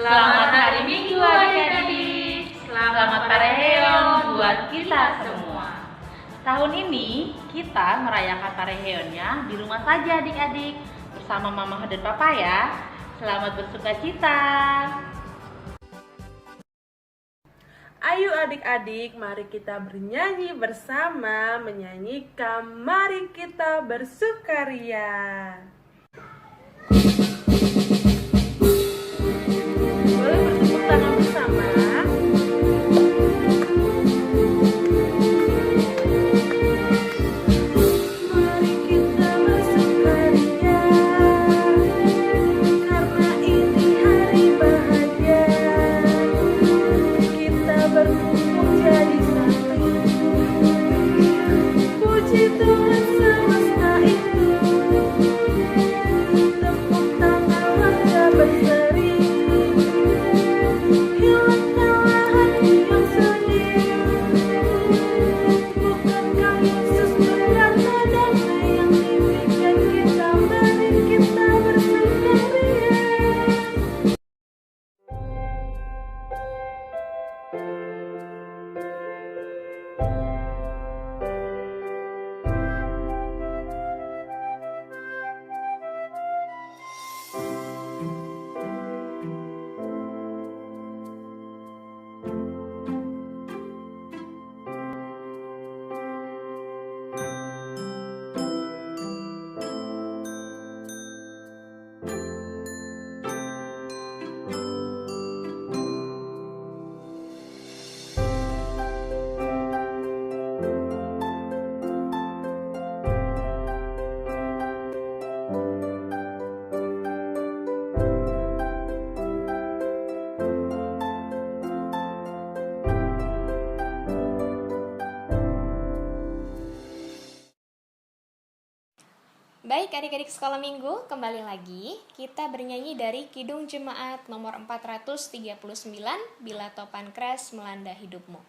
Selamat hari Minggu adik-adik. Selamat Pareheon buat kita semua. Tahun ini kita merayakan Pareheonnya di rumah saja adik-adik, bersama Mama dan Papa ya. Selamat bersuka cita. Ayo adik-adik, mari kita bernyanyi bersama, menyanyikan Mari Kita Bersukaria. Boleh bertepuk tangan bersama. Mari kita bersukaria, karena ini hari bahagia. Kita berkumpul jadi satu, puji Tuhan semesta itu. Tepuk tangan warga berseri, hilangkanlah hati yang sedih. Bukankah Yesus berkata damai yang diberikan kita, mari kita bersukaria. Baik adik-adik sekolah minggu, kembali lagi kita bernyanyi dari Kidung Jemaat nomor 439, Bila Topan Kres Melanda Hidupmu.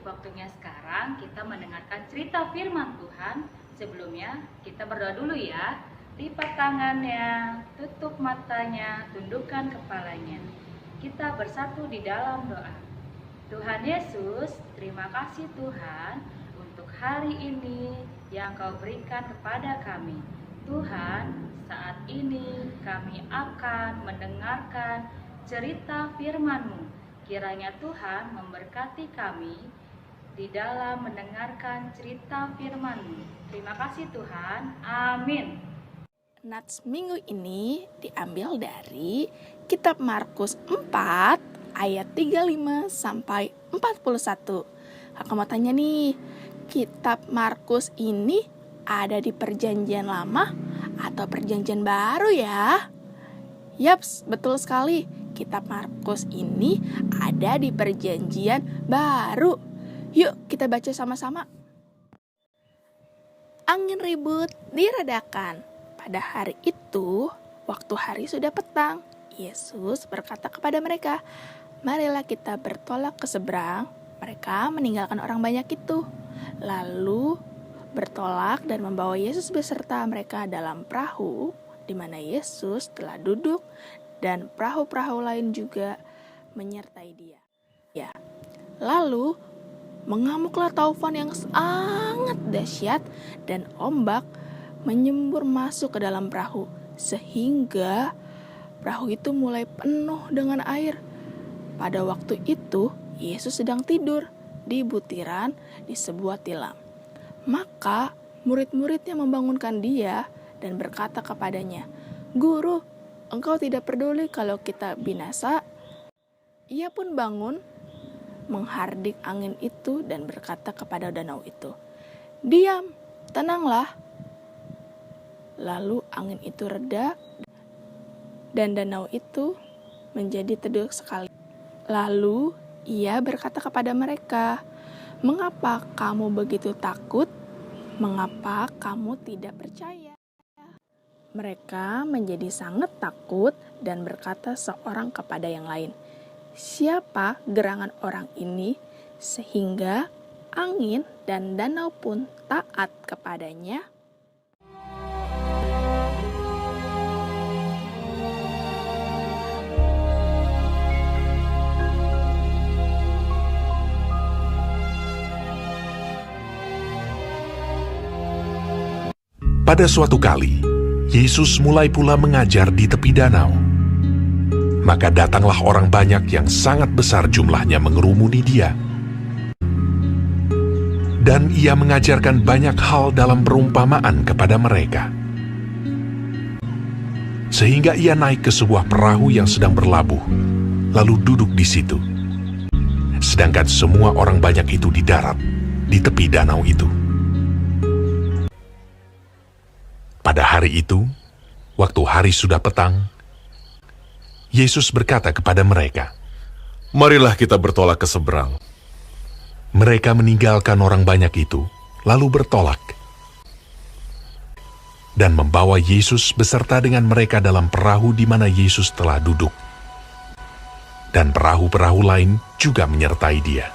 Waktunya sekarang kita mendengarkan cerita firman Tuhan. Sebelumnya kita berdoa dulu ya. Lipat tangannya, tutup matanya, tundukkan kepalanya. Kita bersatu di dalam doa. Tuhan Yesus, terima kasih Tuhan untuk hari ini yang Kau berikan kepada kami. Tuhan, saat ini kami akan mendengarkan cerita firman-Mu. Kiranya Tuhan memberkati kami di dalam mendengarkan cerita firman-Mu. Terima kasih Tuhan. Amin. Nats minggu ini diambil dari kitab Markus 4 ayat 35 sampai 41. Aku mau tanya nih, kitab Markus ini ada di perjanjian lama atau perjanjian baru ya? Yaps, betul sekali. Kitab Markus ini ada di perjanjian baru. Yuk kita baca sama-sama. Angin ribut diredakan. Pada hari itu, waktu hari sudah petang, Yesus berkata kepada mereka, "Marilah kita bertolak ke seberang." Mereka meninggalkan orang banyak itu, lalu bertolak dan membawa Yesus beserta mereka dalam perahu, di mana Yesus telah duduk, dan perahu-perahu lain juga menyertai Dia. Ya, lalu mengamuklah taufan yang sangat dahsyat, dan ombak menyembur masuk ke dalam perahu, sehingga perahu itu mulai penuh dengan air. Pada waktu itu, Yesus sedang tidur di butiran di sebuah tilam. Maka murid-muridnya membangunkan Dia dan berkata kepadanya, "Guru, Engkau tidak peduli kalau kita binasa?" Ia pun bangun, menghardik angin itu dan berkata kepada danau itu, "Diam, tenanglah." Lalu angin itu reda dan danau itu menjadi teduh sekali. Lalu ia berkata kepada mereka, "Mengapa kamu begitu takut? Mengapa kamu tidak percaya?" Mereka menjadi sangat takut dan berkata seorang kepada yang lain, "Siapa gerangan orang ini sehingga angin dan danau pun taat kepadanya?" Pada suatu kali, Yesus mulai pula mengajar di tepi danau. Maka datanglah orang banyak yang sangat besar jumlahnya mengerumuni Dia. Dan Ia mengajarkan banyak hal dalam perumpamaan kepada mereka. Sehingga Ia naik ke sebuah perahu yang sedang berlabuh, lalu duduk di situ. Sedangkan semua orang banyak itu di darat, di tepi danau itu. Pada hari itu, waktu hari sudah petang, Yesus berkata kepada mereka, "Marilah kita bertolak ke seberang." Mereka meninggalkan orang banyak itu, lalu bertolak. Dan membawa Yesus beserta dengan mereka dalam perahu di mana Yesus telah duduk. Dan perahu-perahu lain juga menyertai Dia.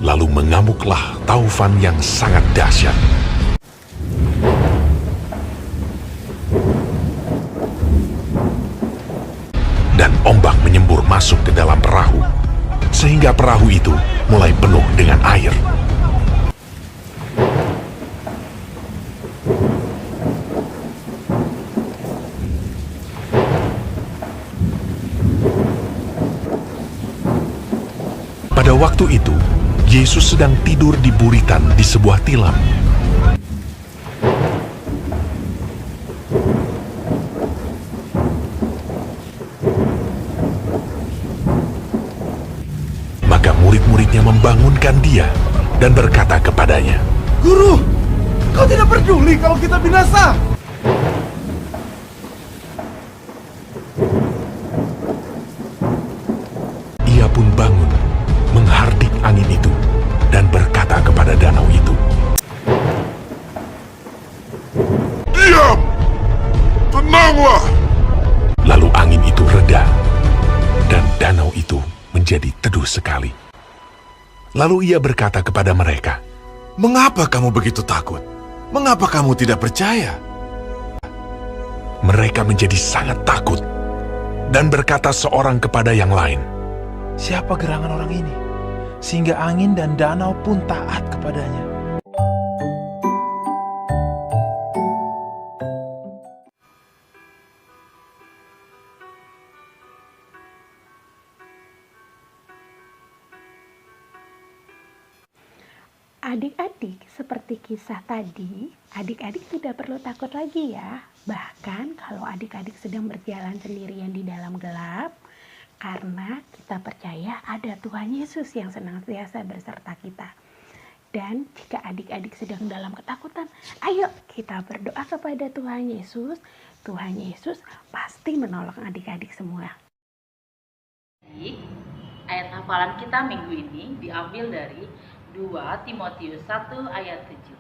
Lalu mengamuklah taufan yang sangat dahsyat. Dan ombak menyembur masuk ke dalam perahu, sehingga perahu itu mulai penuh dengan air. Pada waktu itu, Yesus sedang tidur di buritan di sebuah tilam. Maka murid-muridnya membangunkan Dia dan berkata kepadanya, "Guru, kau tidak peduli kalau kita binasa?" Ia pun bangun, menghardik angin itu, dan berkata kepada danau itu, "Diam! Tenang Diamlah! Lalu angin itu reda, dan danau itu menjadi teduh sekali. Lalu ia berkata kepada mereka, Mengapa kamu begitu takut? Mengapa kamu tidak percaya? mereka menjadi sangat takut, dan berkata seorang kepada yang lain, Siapa gerangan orang ini, sehingga angin dan danau pun taat kepadanya? Adik-adik, seperti kisah tadi, adik-adik tidak perlu takut lagi ya. Bahkan kalau adik-adik sedang berjalan sendirian di dalam gelap, karena kita percaya ada Tuhan Yesus yang senantiasa berserta kita. Dan jika adik-adik sedang dalam ketakutan, ayo kita berdoa kepada Tuhan Yesus. Tuhan Yesus pasti menolong adik-adik semua. Ayat hafalan kita minggu ini diambil dari 2 Timotius 1 ayat 7.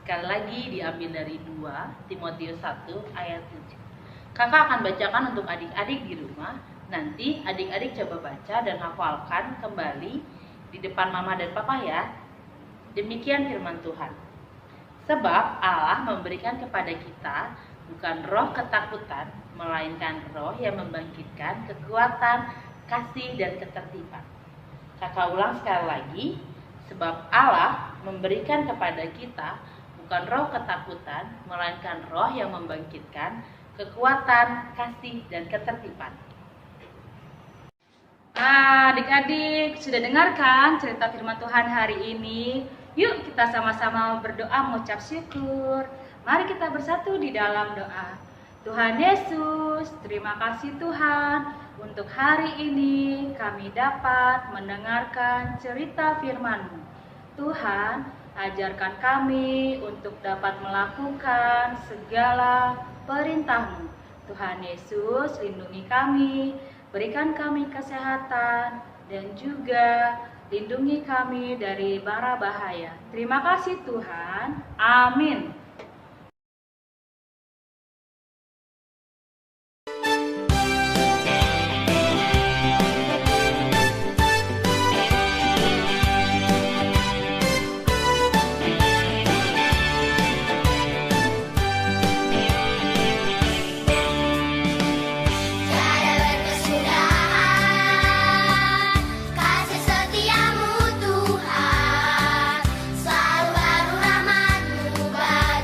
Sekali lagi diambil dari 2 Timotius 1 ayat 7. Kakak akan bacakan untuk adik-adik di rumah. Nanti adik-adik coba baca dan hafalkan kembali di depan mama dan papa ya. Demikian firman Tuhan. Sebab Allah memberikan kepada kita bukan roh ketakutan, melainkan roh yang membangkitkan kekuatan, kasih, dan ketertiban. Kakak ulang sekali lagi. Sebab Allah memberikan kepada kita bukan roh ketakutan, melainkan roh yang membangkitkan kekuatan, kasih, dan ketertiban. Adik-adik, sudah dengarkan cerita firman Tuhan hari ini? Yuk kita sama-sama berdoa mengucap syukur. Mari kita bersatu di dalam doa. Tuhan Yesus, terima kasih Tuhan, untuk hari ini kami dapat mendengarkan cerita firman-Mu. Tuhan, ajarkan kami untuk dapat melakukan segala perintah-Mu. Tuhan Yesus, lindungi kami, berikan kami kesehatan, dan juga lindungi kami dari bara bahaya. Terima kasih Tuhan. Amin. Kasih setiamu Tuhan, selalu baru rahmat-Mu bagi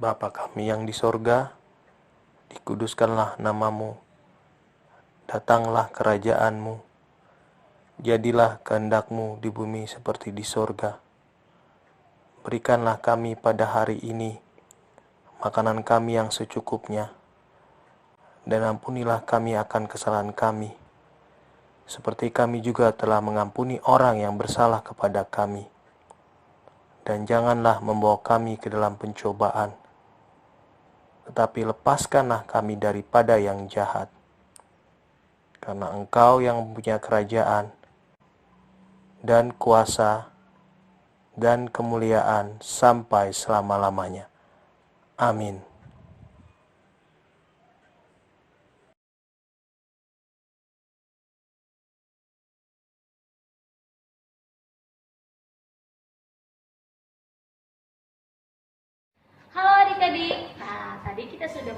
Bapa kami yang di sorga, dikuduskanlah namamu, datanglah kerajaanmu, jadilah kehendakmu di bumi seperti di sorga. Berikanlah kami pada hari ini makanan kami yang secukupnya, dan ampunilah kami akan kesalahan kami, seperti kami juga telah mengampuni orang yang bersalah kepada kami. Dan janganlah membawa kami ke dalam pencobaan, tetapi lepaskanlah kami daripada yang jahat. Karena Engkau yang mempunyai kerajaan, dan kuasa, dan kemuliaan sampai selama-lamanya. Amin. Halo adik-adik, nah tadi kita sudah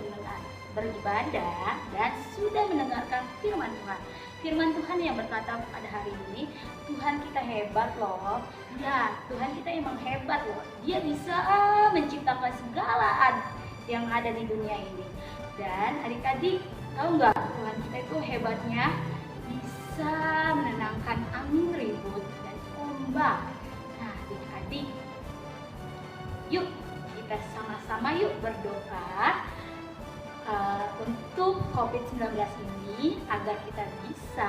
beribadah dan sudah mendengarkan firman Tuhan. Firman Tuhan yang berkata pada hari ini, Tuhan kita hebat loh. Ya, Tuhan kita emang hebat loh. Dia bisa menciptakan segala yang ada di dunia ini. Dan adik-adik, tahu nggak Tuhan kita itu hebatnya bisa menenangkan angin ribut dan ombak. Nah adik-adik, yuk kita sama-sama yuk berdoa untuk COVID-19 ini agar kita bisa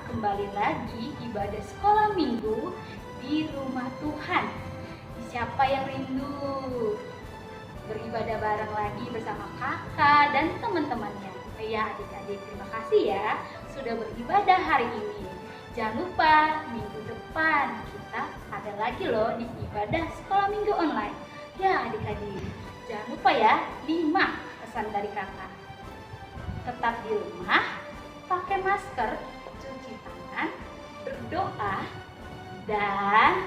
kembali lagi ibadah sekolah minggu di rumah Tuhan. Siapa yang rindu beribadah bareng lagi bersama kakak dan teman-temannya? Ya adik-adik, terima kasih ya sudah beribadah hari ini. Jangan lupa minggu depan kita ada lagi loh di ibadah sekolah minggu online. Ya adik-adik, jangan lupa ya 5 pesan dari kakak. Tetap di rumah, pakai masker, cuci tangan, berdoa, dan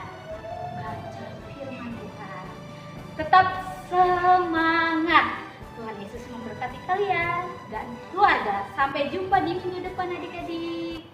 baca firman Tuhan. Tetap semangat. Tuhan Yesus memberkati kalian dan keluarga. Sampai jumpa di minggu depan adik-adik.